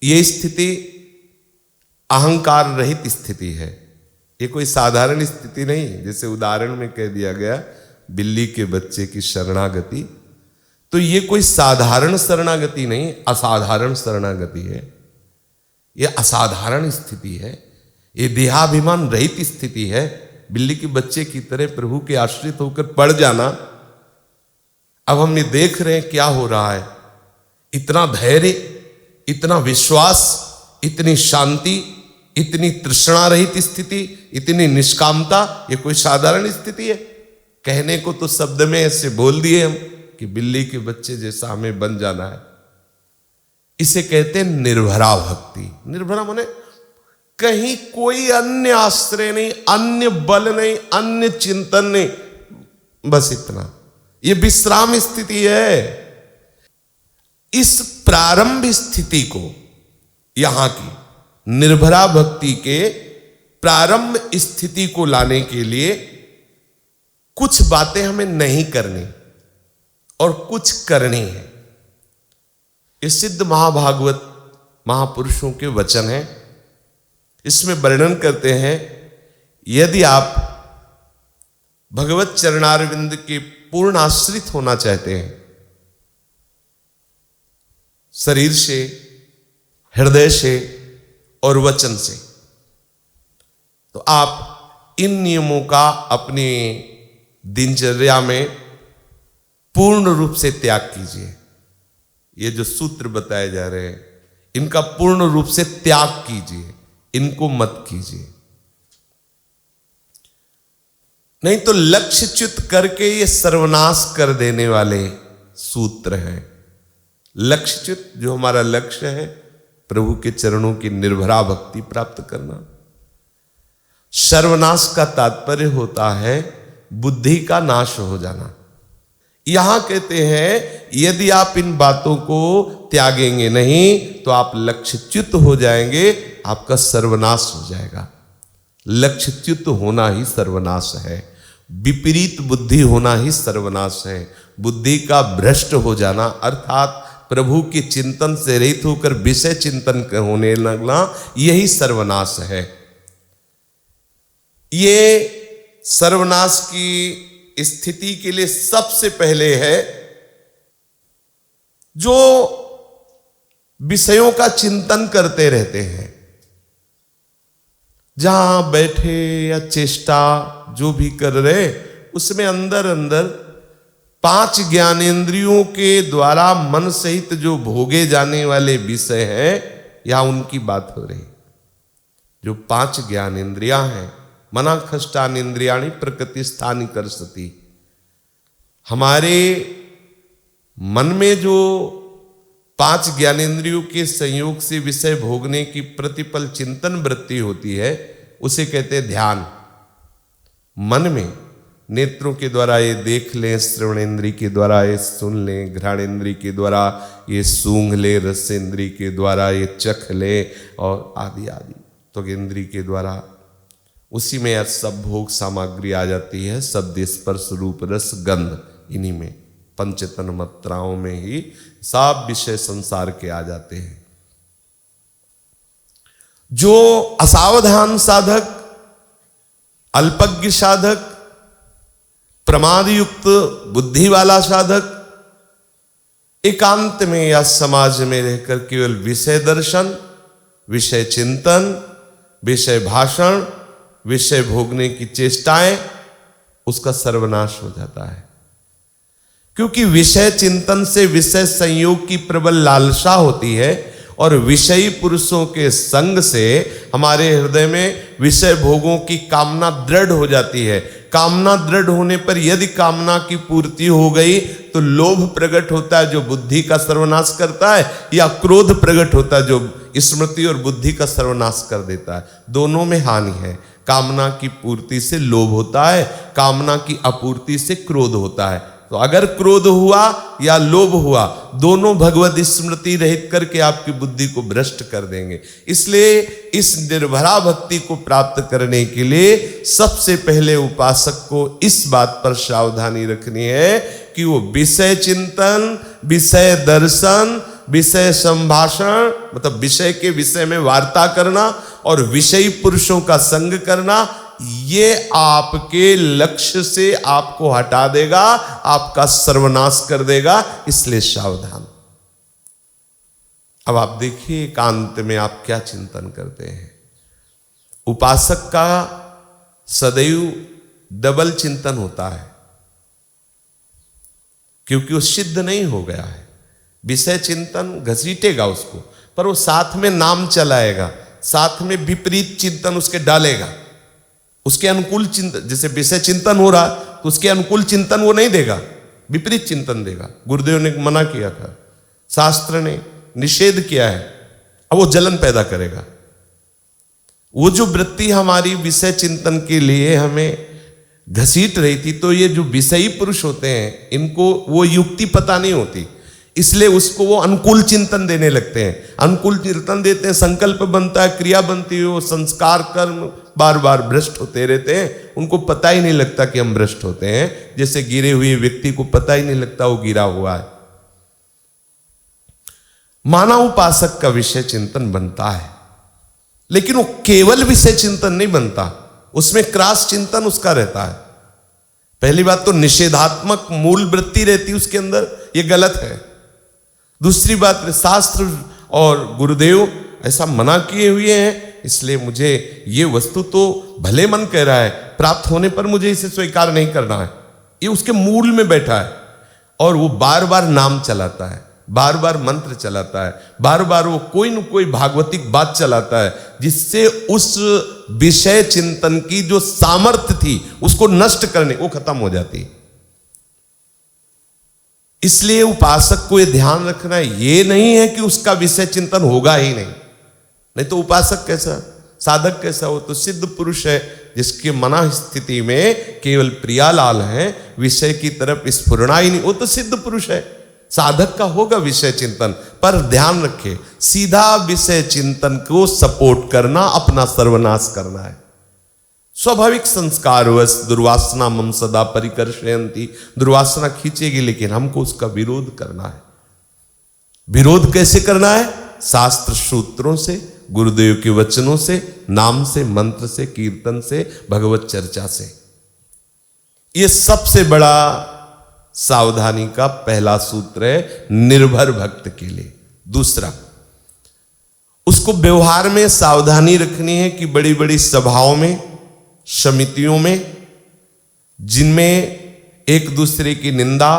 ये स्थिति अहंकार रहित स्थिति है। ये कोई साधारण स्थिति नहीं। जैसे उदाहरण में कह दिया गया बिल्ली के बच्चे की शरणागति, तो ये कोई साधारण शरणागति नहीं, असाधारण शरणागति है। ये असाधारण स्थिति है, ये देहाभिमान रहित स्थिति है। बिल्ली के बच्चे की तरह प्रभु के आश्रित होकर पड़ जाना। अब हम ये देख रहे हैं क्या हो रहा है। इतना धैर्य, इतना विश्वास, इतनी शांति, इतनी तृष्णा रहित स्थिति, इतनी निष्कामता, ये कोई साधारण स्थिति है? कहने को तो शब्द में ऐसे बोल दिए हम कि बिल्ली के बच्चे जैसा हमें बन जाना है। इसे कहते हैं निर्भरा भक्ति। निर्भरा माने कहीं कोई अन्य आश्रय नहीं, अन्य बल नहीं, अन्य चिंतन नहीं, बस इतना। ये विश्राम स्थिति है। इस प्रारंभ स्थिति को, यहां की निर्भरा भक्ति के प्रारंभ स्थिति को लाने के लिए कुछ बातें हमें नहीं करनी और कुछ करनी है। ये सिद्ध महाभागवत महापुरुषों के वचन हैं। इसमें वर्णन करते हैं, यदि आप भगवत चरणारविंद के पूर्ण आश्रित होना चाहते हैं, शरीर से, हृदय से और वचन से, तो आप इन नियमों का अपनी दिनचर्या में पूर्ण रूप से त्याग कीजिए। ये जो सूत्र बताए जा रहे हैं, इनका पूर्ण रूप से त्याग कीजिए, इनको मत कीजिए। नहीं तो लक्ष्यच्युत करके ये सर्वनाश कर देने वाले सूत्र हैं। लक्ष्यच्युत, जो हमारा लक्ष्य है प्रभु के चरणों की निर्भरा भक्ति प्राप्त करना। सर्वनाश का तात्पर्य होता है बुद्धि का नाश हो जाना। यहां कहते हैं यदि आप इन बातों को त्यागेंगे नहीं तो आप लक्ष्यच्युत हो जाएंगे, आपका सर्वनाश हो जाएगा। लक्ष्यच्युत होना ही सर्वनाश है, विपरीत बुद्धि होना ही सर्वनाश है। बुद्धि का भ्रष्ट हो जाना अर्थात प्रभु के चिंतन से रहित होकर विषय चिंतन होने लगना, यही सर्वनाश है। ये सर्वनाश की स्थिति के लिए सबसे पहले है जो विषयों का चिंतन करते रहते हैं, जहां बैठे या चेष्टा जो भी कर रहे, उसमें अंदर अंदर 5 ज्ञानेंद्रियों के द्वारा मन सहित जो भोगे जाने वाले विषय हैं, यहां उनकी बात हो रही। जो 5 ज्ञानेंद्रियां हैं, मना खष्टान इंद्रियाणी प्रकृति स्थानी कर सती। हमारे मन में जो 5 ज्ञानेंद्रियों के संयोग से विषय भोगने की प्रतिपल चिंतन वृत्ति होती है, उसे कहते हैं ध्यान। मन में नेत्रों के द्वारा ये देख लें, श्रवणेन्द्रिय के द्वारा ये सुन लें, घ्राणेन्द्रिय के द्वारा ये सूंघ ले, रसेंद्रिय के द्वारा ये चख ले, और आदि आदि त्वगेंद्रिय के द्वारा, उसी में सब भोग सामग्री आ जाती है। शब्द, स्पर्श, रूप, रस, गंध, इन्हीं में पंचतन मात्राओं में ही सब विषय संसार के आ जाते हैं। जो असावधान साधक, अल्पज्ञ साधक, प्रमाद युक्त बुद्धि वाला साधक एकांत में या समाज में रहकर केवल विषय दर्शन, विषय चिंतन, विषय भाषण, विषय भोगने की चेष्टाएं, उसका सर्वनाश हो जाता है। क्योंकि विषय चिंतन से विषय संयोग की प्रबल लालसा होती है और विषयी पुरुषों के संग से हमारे हृदय में विषय भोगों की कामना दृढ़ हो जाती है। कामना दृढ़ होने पर यदि कामना की पूर्ति हो गई तो लोभ प्रकट होता है जो बुद्धि का सर्वनाश करता है, या क्रोध प्रकट होता है जो स्मृति और बुद्धि का सर्वनाश कर देता है। दोनों में हानि है। कामना की पूर्ति से लोभ होता है, कामना की अपूर्ति से क्रोध होता है। तो अगर क्रोध हुआ या लोभ हुआ, दोनों भगवत स्मृति रहित करके आपकी बुद्धि को भ्रष्ट कर देंगे। इसलिए इस निर्भरा भक्ति को प्राप्त करने के लिए सबसे पहले उपासक को इस बात पर सावधानी रखनी है कि वो विषय चिंतन, विषय दर्शन, विषय संभाषण मतलब विषय के विषय में वार्ता करना और विषयी पुरुषों का संग करना, ये आपके लक्ष्य से आपको हटा देगा, आपका सर्वनाश कर देगा, इसलिए सावधान। अब आप देखिए एकांत में आप क्या चिंतन करते हैं। उपासक का सदैव डबल चिंतन होता है, क्योंकि वो सिद्ध नहीं हो गया है। विषय चिंतन घसीटेगा उसको, पर वो साथ में नाम चलाएगा, साथ में विपरीत चिंतन उसके डालेगा। उसके अनुकूल चिंतन, जैसे विषय चिंतन हो रहा तो उसके अनुकूल चिंतन वो नहीं देगा, विपरीत चिंतन देगा। गुरुदेव ने मना किया था, शास्त्र ने निषेध किया है, अब वो जलन पैदा करेगा। वो जो वृत्ति हमारी विषय चिंतन के लिए हमें घसीट रही थी, तो ये जो विषयी पुरुष होते हैं इनको वो युक्ति पता नहीं होती, इसलिए उसको वो अनुकूल चिंतन देने लगते हैं। अनुकूल चिंतन देते हैं, संकल्प बनता है, क्रिया बनती है, वो संस्कार कर्म बार बार भ्रष्ट होते रहते हैं। उनको पता ही नहीं लगता कि हम भ्रष्ट होते हैं, जैसे गिरे हुए व्यक्ति को पता ही नहीं लगता वो गिरा हुआ है। मानव उपासक का विषय चिंतन बनता है, लेकिन वो केवल विषय चिंतन नहीं बनता, उसमें क्रॉस चिंतन उसका रहता है। पहली बात तो निषेधात्मक मूल वृत्ति रहती है उसके अंदर, ये गलत है। दूसरी बात, शास्त्र और गुरुदेव ऐसा मना किए हुए हैं, इसलिए मुझे ये वस्तु तो भले मन कह रहा है, प्राप्त होने पर मुझे इसे स्वीकार नहीं करना है, ये उसके मूल में बैठा है। और वो बार बार नाम चलाता है, बार बार मंत्र चलाता है, बार बार वो कोई न कोई भागवतिक बात चलाता है, जिससे उस विषय चिंतन की जो सामर्थ्य थी उसको नष्ट करने वो खत्म हो जाती। इसलिए उपासक को ये ध्यान रखना ये नहीं है कि उसका विषय चिंतन होगा ही नहीं तो उपासक कैसा, साधक कैसा? वो तो सिद्ध पुरुष है, जिसके मना स्थिति में केवल प्रियालाल है, विषय की तरफ स्फुरना ही नहीं, वो तो सिद्ध पुरुष है। साधक का होगा विषय चिंतन, पर ध्यान रखे सीधा विषय चिंतन को सपोर्ट करना अपना सर्वनाश करना है। स्वाभाविक संस्कारवश दुर्वासना मम सदा परिकर्षयन्ति, दुर्वासना खींचेगी, लेकिन हमको उसका विरोध करना है। विरोध कैसे करना है? शास्त्र सूत्रों से, गुरुदेव के वचनों से, नाम से, मंत्र से, कीर्तन से, भगवत चर्चा से। यह सबसे बड़ा सावधानी का पहला सूत्र है निर्भर भक्त के लिए। दूसरा, उसको व्यवहार में सावधानी रखनी है कि बड़ी बड़ी सभाओं में, समितियों में, जिनमें एक दूसरे की निंदा,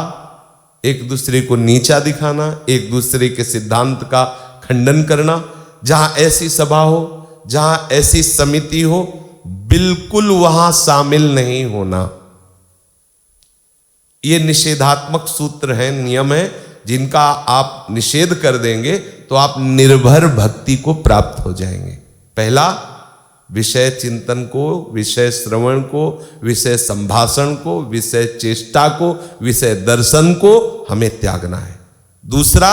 एक दूसरे को नीचा दिखाना, एक दूसरे के सिद्धांत का खंडन करना, जहां ऐसी सभा हो, जहां ऐसी समिति हो, बिल्कुल वहां शामिल नहीं होना। ये निषेधात्मक सूत्र है, नियम है, जिनका आप निषेध कर देंगे तो आप निर्भर भक्ति को प्राप्त हो जाएंगे। पहला, विषय चिंतन को, विषय श्रवण को, विषय संभाषण को, विषय चेष्टा को, विषय दर्शन को हमें त्यागना है। दूसरा,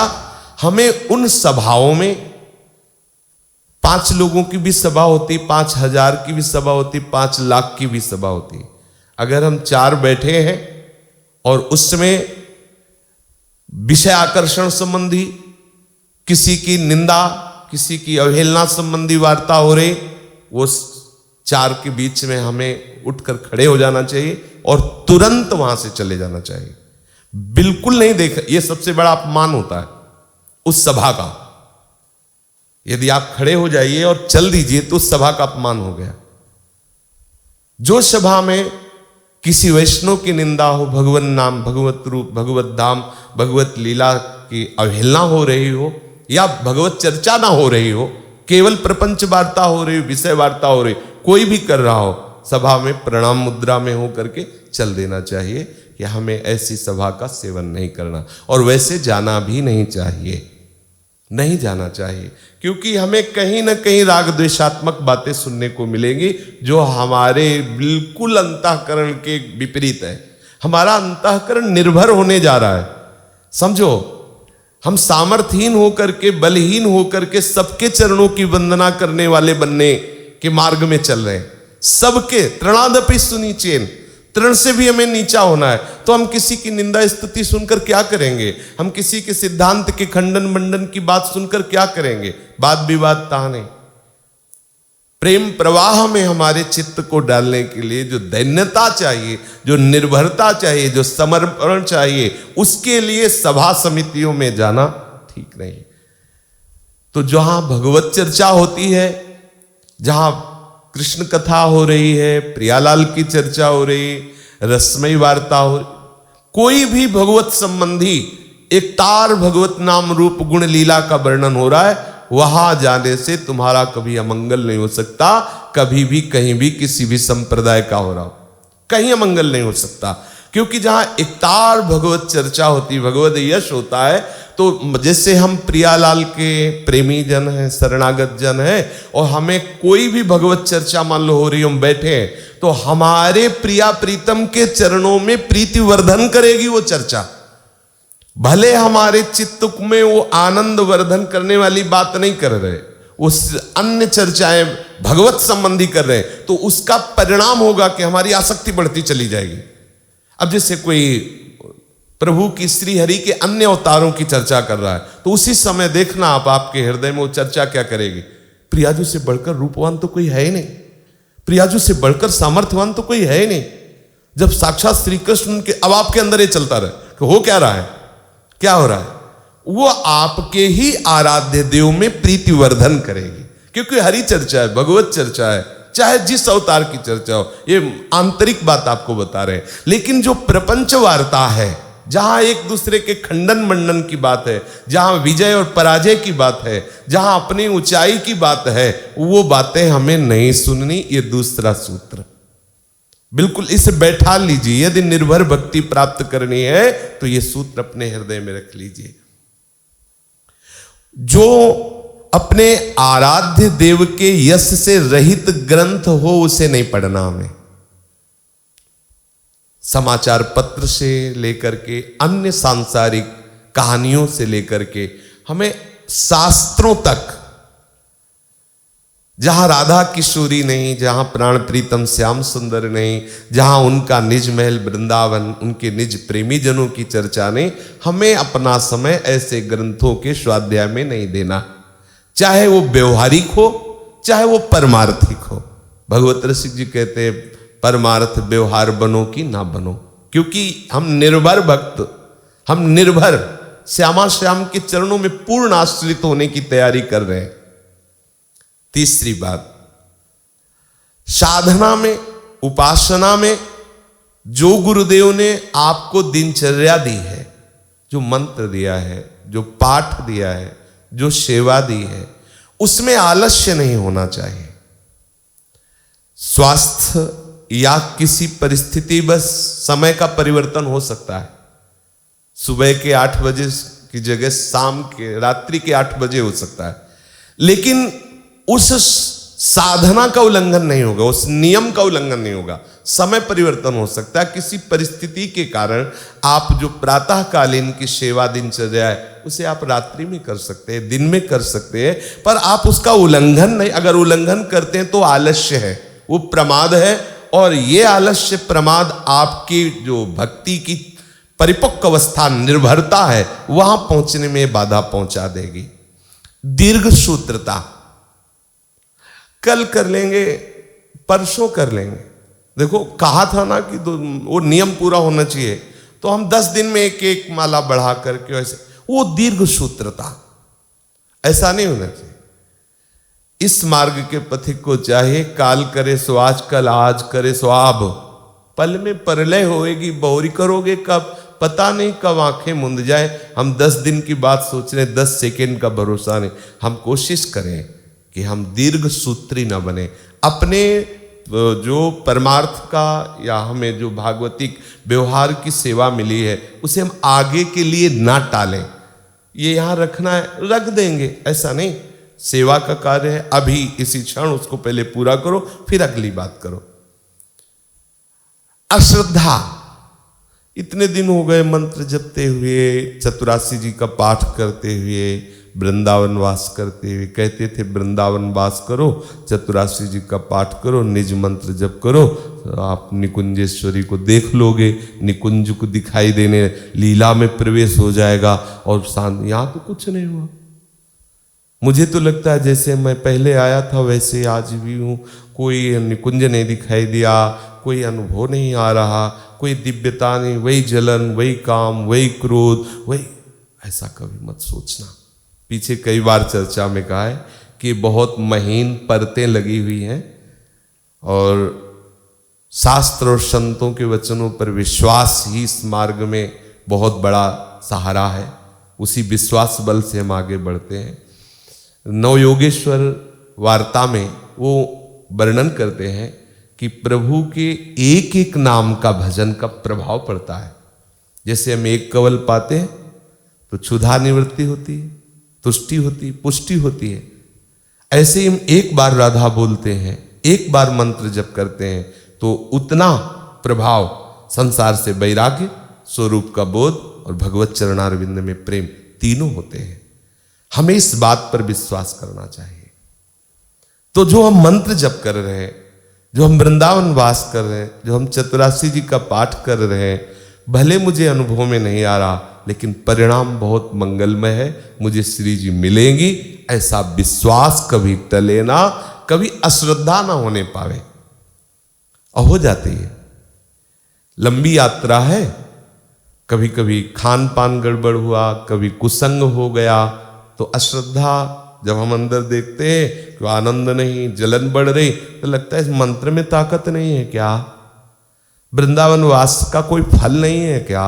हमें उन सभाओं में 5 लोगों की भी सभा होती, 5,000 की भी सभा होती, 5 लाख की भी सभा होती, अगर हम 4 बैठे हैं और उसमें विषय आकर्षण संबंधी, किसी की निंदा, किसी की अवहेलना संबंधी वार्ता हो रही, वो 4 के बीच में हमें उठकर खड़े हो जाना चाहिए और तुरंत वहां से चले जाना चाहिए। बिल्कुल नहीं देखा, यह सबसे बड़ा अपमान होता है उस सभा का। यदि आप खड़े हो जाइए और चल दीजिए तो उस सभा का अपमान हो गया। जो सभा में किसी वैष्णव की निंदा हो, भगवत नाम, भगवत रूप, भगवत धाम, भगवत लीला की अवहेलना हो रही हो, या भगवत चर्चा ना हो रही हो, केवल प्रपंच वार्ता हो रही हो, विषय वार्ता हो रही, कोई भी कर रहा हो, सभा में प्रणाम मुद्रा में हो करके चल देना चाहिए कि हमें ऐसी सभा का सेवन नहीं करना, और वैसे जाना भी नहीं चाहिए, नहीं जाना चाहिए, क्योंकि हमें कहीं ना कहीं राग द्वेषात्मक बातें सुनने को मिलेंगी जो हमारे बिल्कुल अंतःकरण के विपरीत है। हमारा अंतःकरण निर्भर होने जा रहा है। समझो, हम सामर्थ्यहीन होकर के, बलहीन होकर के सबके चरणों की वंदना करने वाले बनने के मार्ग में चल रहे हैं। सबके तृणादपि सुनीचेन, तृण से भी हमें नीचा होना है। तो हम किसी की निंदा स्तुति सुनकर क्या करेंगे? हम किसी के सिद्धांत के खंडन मंडन की बात सुनकर क्या करेंगे? वाद विवाद ताने। प्रेम प्रवाह में हमारे चित्त को डालने के लिए जो दैन्यता चाहिए, जो निर्भरता चाहिए, जो समर्पण चाहिए, उसके लिए सभा समितियों में जाना ठीक नहीं। तो जहां भगवत चर्चा होती है, जहां कृष्ण कथा हो रही है, प्रियालाल की चर्चा हो रही, रसमयी वार्ता हो रही, कोई भी भगवत संबंधी एक तार भगवत नाम रूप गुण लीला का वर्णन हो रहा है, वहां जाने से तुम्हारा कभी अमंगल नहीं हो सकता। कभी भी कहीं भी किसी भी संप्रदाय का हो रहा हो, कहीं अमंगल नहीं हो सकता। क्योंकि जहां एकतार भगवत चर्चा होती, भगवत यश होता है, तो जैसे हम प्रियालाल के प्रेमी जन हैं, शरणागत जन हैं, और हमें कोई भी भगवत चर्चा मान लो हो रही, हम बैठे हैं, तो हमारे प्रिया प्रीतम के चरणों में प्रीति वर्धन करेगी वो चर्चा। भले हमारे चित्त में वो आनंद वर्धन करने वाली बात नहीं कर रहे, उस अन्य चर्चाएं भगवत संबंधी कर रहे हैं, तो उसका परिणाम होगा कि हमारी आसक्ति बढ़ती चली जाएगी। अब जैसे कोई प्रभु की श्री हरि के अन्य अवतारों की चर्चा कर रहा है, तो उसी समय देखना आप, आपके हृदय में वो चर्चा क्या करेगी? प्रियाजू से बढ़कर रूपवान तो कोई है ही नहीं, प्रियाजू से बढ़कर सामर्थ्यवान तो कोई है ही नहीं। जब साक्षात श्री कृष्ण के, अब आपके अंदर ये चलता रहे कि हो क्या रहा है, क्या हो रहा है, वो आपके ही आराध्य देव में प्रीति वर्धन करेगी। क्योंकि हरि चर्चा है, भगवत चर्चा है, चाहे जिस अवतार की चर्चा हो, ये आंतरिक बात आपको बता रहे हैं। लेकिन जो प्रपंच वार्ता है, जहां एक दूसरे के खंडन मंडन की बात है, जहां विजय और पराजय की बात है, जहां अपनी ऊंचाई की बात है, वो बातें हमें नहीं सुननी। ये दूसरा सूत्र बिल्कुल इसे बैठा लीजिए। यदि निर्भर भक्ति प्राप्त करनी है तो ये सूत्र अपने हृदय में रख लीजिए। जो अपने आराध्य देव के यश से रहित ग्रंथ हो, उसे नहीं पढ़ना हमें। समाचार पत्र से लेकर के अन्य सांसारिक कहानियों से लेकर के हमें शास्त्रों तक, जहां राधा किशोरी नहीं, जहां प्राण प्रीतम श्याम सुंदर नहीं, जहां उनका निज महल वृंदावन, उनके निज प्रेमी जनों की चर्चा नहीं, हमें अपना समय ऐसे ग्रंथों के स्वाध्याय में नहीं देना। चाहे वो व्यवहारिक हो, चाहे वो परमार्थिक हो। भगवत रसिक जी कहते हैं, परमार्थ व्यवहार बनो कि ना बनो। क्योंकि हम निर्भर भक्त, हम निर्भर श्यामा श्याम के चरणों में पूर्ण आश्रित होने की तैयारी कर रहे हैं। तीसरी बात, साधना में, उपासना में जो गुरुदेव ने आपको दिनचर्या दी है, जो मंत्र दिया है, जो पाठ दिया है, जो सेवा दी है, उसमें आलस्य नहीं होना चाहिए। स्वास्थ्य या किसी परिस्थिति, बस समय का परिवर्तन हो सकता है। सुबह के 8 बजे की जगह शाम के, रात्रि के 8 बजे हो सकता है, लेकिन उस साधना का उल्लंघन नहीं होगा, उस नियम का उल्लंघन नहीं होगा। समय परिवर्तन हो सकता है किसी परिस्थिति के कारण। आप जो प्रातःकालीन की सेवा दिनचर्या है, उसे आप रात्रि में कर सकते हैं, दिन में कर सकते हैं, पर आप उसका उल्लंघन नहीं। अगर उल्लंघन करते हैं तो आलस्य है, वो प्रमाद है, और ये आलस्य प्रमाद आपकी जो भक्ति की परिपक्व अवस्था, निर्भरता है, वहां पहुंचने में बाधा पहुंचा देगी। दीर्घ सूत्रता कल कर लेंगे, परसों कर लेंगे। देखो, कहा था ना कि वो नियम पूरा होना चाहिए, तो हम 10 दिन में एक एक माला बढ़ा करके, ऐसे वो दीर्घ सूत्रता, ऐसा नहीं होना चाहिए। इस मार्ग के पथिक को चाहिए, काल करे सो आज, कल आज करे सो अब। पल में परलय होएगी, बहुरी करोगे कब, पता नहीं कब आंखें मुंद जाए। हम 10 दिन की बात सोच रहे हैं, 10 सेकेंड का भरोसा नहीं। हम कोशिश करें कि हम दीर्घ सूत्री न बने। अपने जो परमार्थ का या हमें जो भागवतिक व्यवहार की सेवा मिली है, उसे हम आगे के लिए ना टालें। ये यहाँ रखना है, रख देंगे, ऐसा नहीं। सेवा का कार्य है, अभी इसी क्षण उसको पहले पूरा करो, फिर अगली बात करो। अश्रद्धा, इतने दिन हो गए मंत्र जपते हुए, चतुरासी जी का पाठ करते हुए, वृंदावन वास करते हुए। कहते थे वृंदावन वास करो, चतुरासी जी का पाठ करो, निज मंत्र जप करो, आप निकुंजेश्वरी को देख लोगे, निकुंज को दिखाई देने, लीला में प्रवेश हो जाएगा और शांत। यहां तो कुछ नहीं हुआ। मुझे तो लगता है जैसे मैं पहले आया था वैसे आज भी हूं। कोई निकुंज नहीं दिखाई दिया, कोई अनुभव नहीं आ रहा, कोई दिव्यता नहीं, वही जलन, वही काम, वही क्रोध, वही। ऐसा कभी मत सोचना। पीछे कई बार चर्चा में कहा है कि बहुत महीन परतें लगी हुई हैं और शास्त्र और संतों के वचनों पर विश्वास ही इस मार्ग में बहुत बड़ा सहारा है। उसी विश्वास बल से हम आगे बढ़ते हैं। नवयोगेश्वर वार्ता में वो वर्णन करते हैं कि प्रभु के एक एक नाम का भजन का प्रभाव पड़ता है। जैसे हम एक कवल पाते हैं तो क्षुधा निवृत्ति होती है, तुष्टि होती, पुष्टि होती है। ऐसे ही हम एक बार राधा बोलते हैं, एक बार मंत्र जप करते हैं तो उतना प्रभाव संसार से वैराग्य, स्वरूप का बोध और भगवत चरणारविंद में प्रेम तीनों होते हैं। हमें इस बात पर विश्वास करना चाहिए। तो जो हम मंत्र जप कर रहे हैं, जो हम वृंदावन वास कर रहे हैं, जो हम चतुरासी जी का पाठ कर रहे हैं, भले मुझे अनुभव में नहीं आ रहा लेकिन परिणाम बहुत मंगलमय है, मुझे श्री जी मिलेंगी, ऐसा विश्वास कभी टले ना, कभी अश्रद्धा ना होने पावे। और हो जाती है। लंबी यात्रा है, कभी कभी खान पान गड़बड़ हुआ, कभी कुसंग हो गया तो अश्रद्धा। जब हम अंदर देखते हैं कि आनंद नहीं, जलन बढ़ रही, तो लगता है इस मंत्र में ताकत नहीं है क्या? वृंदावन वास का कोई फल नहीं है क्या?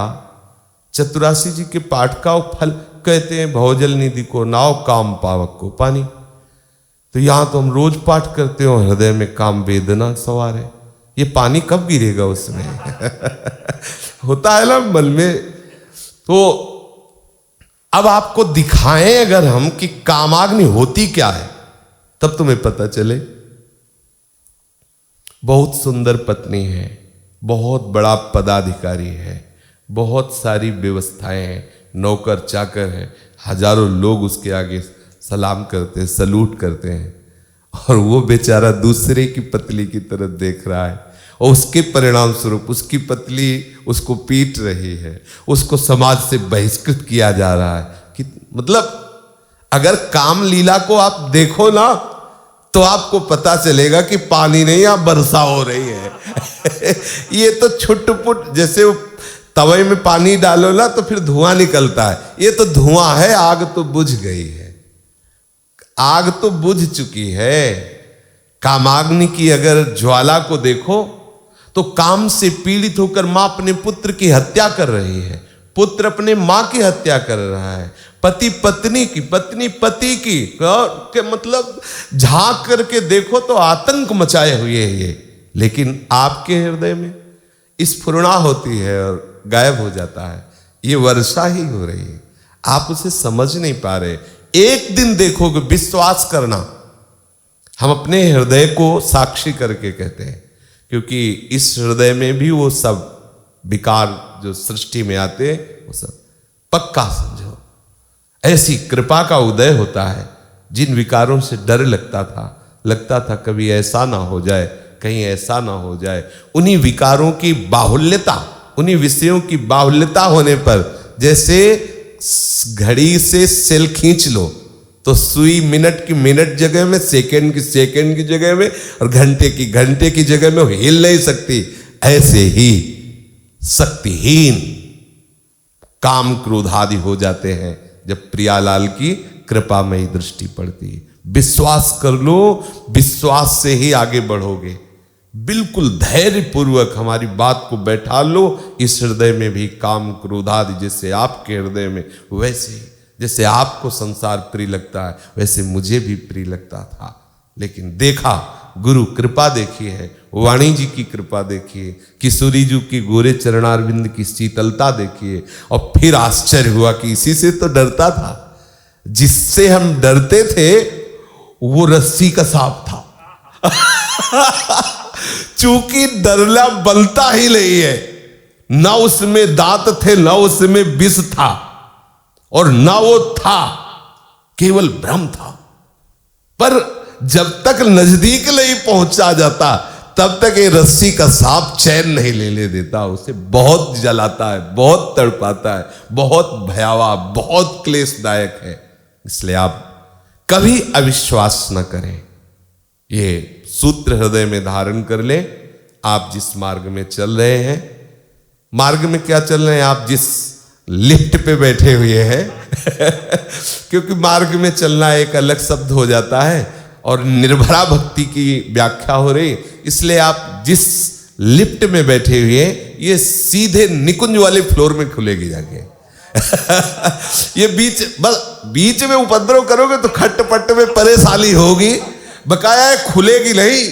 चतुरासी जी के पाठ का फल कहते हैं भवजल निधि को नाव, काम पावक को पानी। तो यहां तो हम रोज पाठ करते हो, हृदय में काम वेदना सवार है, ये पानी कब गिरेगा उसमें? होता है ना मन में। तो अब आपको दिखाएं अगर हम कि कामाग्नि होती क्या है, तब तुम्हें पता चले। बहुत सुंदर पत्नी है, बहुत बड़ा पदाधिकारी है, बहुत सारी व्यवस्थाएं हैं, नौकर चाकर हैं, हजारों लोग उसके आगे सलाम करते हैं, सलूट करते हैं, और वो बेचारा दूसरे की पतली की तरफ देख रहा है और उसके परिणाम स्वरूप उसकी पतली उसको पीट रही है, उसको समाज से बहिष्कृत किया जा रहा है। कि मतलब अगर काम लीला को आप देखो ना तो आपको पता चलेगा कि पानी नहीं, यहां वर्षा हो रही है। ये तो छुटपुट, जैसे तवे में पानी डालो ना तो फिर धुआं निकलता है, ये तो धुआं है, आग तो बुझ गई है, आग तो बुझ चुकी है। कामाग्नि की अगर ज्वाला को देखो तो काम से पीड़ित होकर मां अपने पुत्र की हत्या कर रही है, पुत्र अपने मां की हत्या कर रहा है, पति पत्नी की, पत्नी पति की, के मतलब झांक करके देखो तो आतंक मचाए हुए है ये। लेकिन आपके हृदय में स्फुरणा होती है और गायब हो जाता है, ये वर्षा ही हो रही है, आप उसे समझ नहीं पा रहे। एक दिन देखोगे, विश्वास करना। हम अपने हृदय को साक्षी करके कहते हैं, क्योंकि इस हृदय में भी वो सब विकार जो सृष्टि में आते हैं वो सब पक्का समझो। ऐसी कृपा का उदय होता है। जिन विकारों से डर लगता था कभी ऐसा ना हो जाए, कहीं ऐसा ना हो जाए, उन्हीं विकारों की बाहुल्यता, उन्हीं विषयों की बाहुल्यता होने पर, जैसे घड़ी से सेल खींच लो तो सुई मिनट की मिनट जगह में, सेकंड की सेकंड की जगह में, और घंटे की जगह में हिल नहीं सकती। ऐसे ही शक्तिहीन काम क्रोध आदि हो जाते हैं जब प्रियालाल की कृपामयी दृष्टि पड़ती है। विश्वास कर लो, विश्वास से ही आगे बढ़ोगे। बिल्कुल धैर्य पूर्वक हमारी बात को बैठा लो। इस हृदय में भी काम क्रोध आदि जैसे आपके हृदय में, वैसे ही जैसे आपको संसार प्रिय लगता है वैसे मुझे भी प्रिय लगता था। लेकिन देखा, गुरु कृपा देखी है, वाणी जी की कृपा देखिए, किशोरी जी की गोरे चरणारविंद की शीतलता देखिए, और फिर आश्चर्य हुआ कि इसी से तो डरता था। जिससे हम डरते थे वो रस्सी का सांप था। चूंकि डरला बनता ही नहीं है, ना उसमें दांत थे, ना उसमें विष था, और ना वो था, केवल भ्रम था। पर जब तक नजदीक नहीं पहुंचा जाता तब तक ये रस्सी का सांप चैन नहीं ले देता, उसे बहुत जलाता है, बहुत तड़पाता है, बहुत भयावह, बहुत क्लेशदायक है। इसलिए आप कभी अविश्वास न करें। ये सूत्र हृदय में धारण कर ले। आप जिस मार्ग में चल रहे हैं, मार्ग में क्या चल रहे हैं, आप जिस लिफ्ट पे बैठे हुए हैं क्योंकि मार्ग में चलना एक अलग शब्द हो जाता है और निर्भरा भक्ति की व्याख्या हो रही, इसलिए आप जिस लिफ्ट में बैठे हुए हैं ये सीधे निकुंज वाले फ्लोर में खुलेगी जाके ये बीच में उपद्रव करोगे तो खटपट में परेशानी होगी, बकाया है खुलेगी नहीं।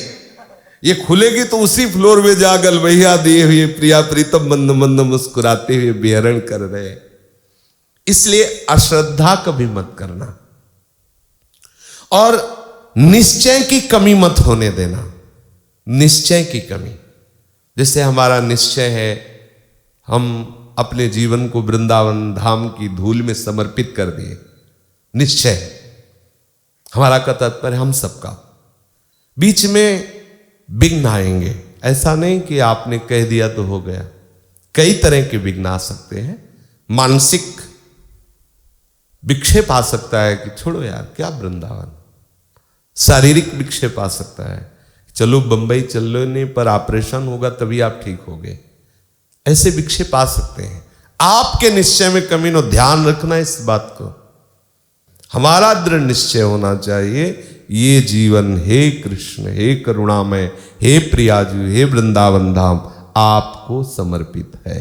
ये खुलेगी तो उसी फ्लोर में जा गलबैया दिए हुए प्रिया प्रीतम मंद मंद मुस्कुराते हुए विहरण कर रहे। इसलिए अश्रद्धा कभी मत करना और निश्चय की कमी मत होने देना। निश्चय की कमी, जैसे हमारा निश्चय है हम अपने जीवन को वृंदावन धाम की धूल में समर्पित कर दिए, निश्चय हमारा का तात्पर्य हम सबका। बीच में विघ्न आएंगे, ऐसा नहीं कि आपने कह दिया तो हो गया। कई तरह के विघ्न आ सकते हैं। मानसिक विक्षेप आ सकता है कि छोड़ो यार क्या वृंदावन। शारीरिक विक्षेप आ सकता है, चलो बंबई चल लो, नहीं पर ऑपरेशन होगा तभी आप ठीक होगे। ऐसे विक्षेप आ सकते हैं। आपके निश्चय में कमी न, ध्यान रखना इस बात को। हमारा दृढ़ निश्चय होना चाहिए, ये जीवन हे कृष्ण, हे करुणामय, हे प्रियाजू, हे वृंदावन धाम आपको समर्पित है।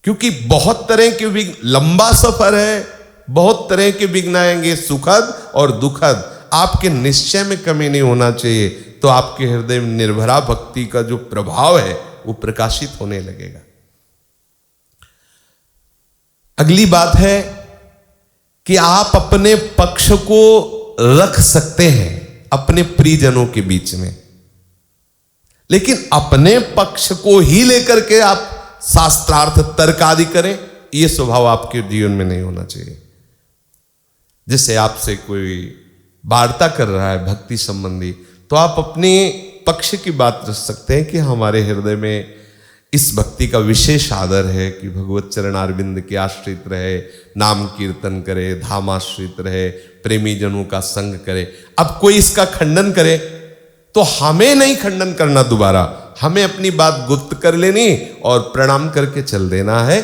क्योंकि बहुत तरह के विघ्न, लंबा सफर है, बहुत तरह के विघ्न आएंगे, सुखद और दुखद। आपके निश्चय में कमी नहीं होना चाहिए, तो आपके हृदय में निर्भरा भक्ति का जो प्रभाव है वो प्रकाशित होने लगेगा। अगली बात है कि आप अपने पक्ष को रख सकते हैं अपने प्रियजनों के बीच में, लेकिन अपने पक्ष को ही लेकर के आप शास्त्रार्थ तर्क आदि करें, यह स्वभाव आपके जीवन में नहीं होना चाहिए। जैसे आपसे कोई वार्ता कर रहा है भक्ति संबंधी, तो आप अपने पक्ष की बात रख सकते हैं कि हमारे हृदय में इस भक्ति का विशेष आदर है कि भगवत चरणारविंद के आश्रित रहे, नाम कीर्तन करे, धामाश्रित रहे, प्रेमी जनों का संग करे। अब कोई इसका खंडन करे तो हमें नहीं खंडन करना, दोबारा हमें अपनी बात गुप्त कर लेनी और प्रणाम करके चल देना है।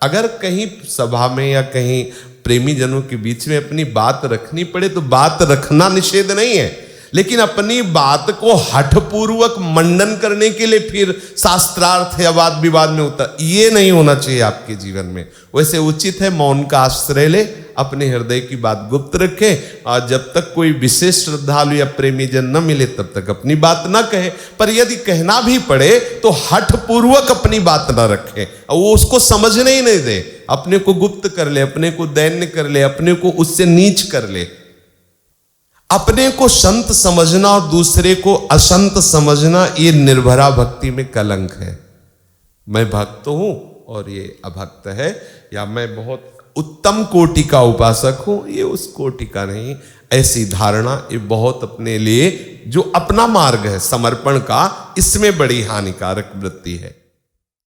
अगर कहीं सभा में या कहीं प्रेमी जनों के बीच में अपनी बात रखनी पड़े तो बात रखना निषेध नहीं है, लेकिन अपनी बात को हठपूर्वक मंडन करने के लिए फिर शास्त्रार्थ या वाद विवाद में उतर, ये नहीं होना चाहिए आपके जीवन में। वैसे उचित है मौन का आश्रय ले, अपने हृदय की बात गुप्त रखे, और जब तक कोई विशेष श्रद्धालु या प्रेमी जन न मिले तब तक अपनी बात न कहे। पर यदि कहना भी पड़े तो हठपूर्वक अपनी बात न रखे, वो उसको समझने ही नहीं दे, अपने को गुप्त कर ले, अपने को दैन्य कर ले, अपने को उससे नीच कर ले। अपने को संत समझना और दूसरे को असंत समझना, ये निर्भरा भक्ति में कलंक है। मैं भक्त हूं और ये अभक्त है, या मैं बहुत उत्तम कोटि का उपासक हूं, ये उस कोटि का नहीं। ऐसी धारणा ये बहुत अपने लिए जो अपना मार्ग है समर्पण का, इसमें बड़ी हानिकारक वृत्ति है।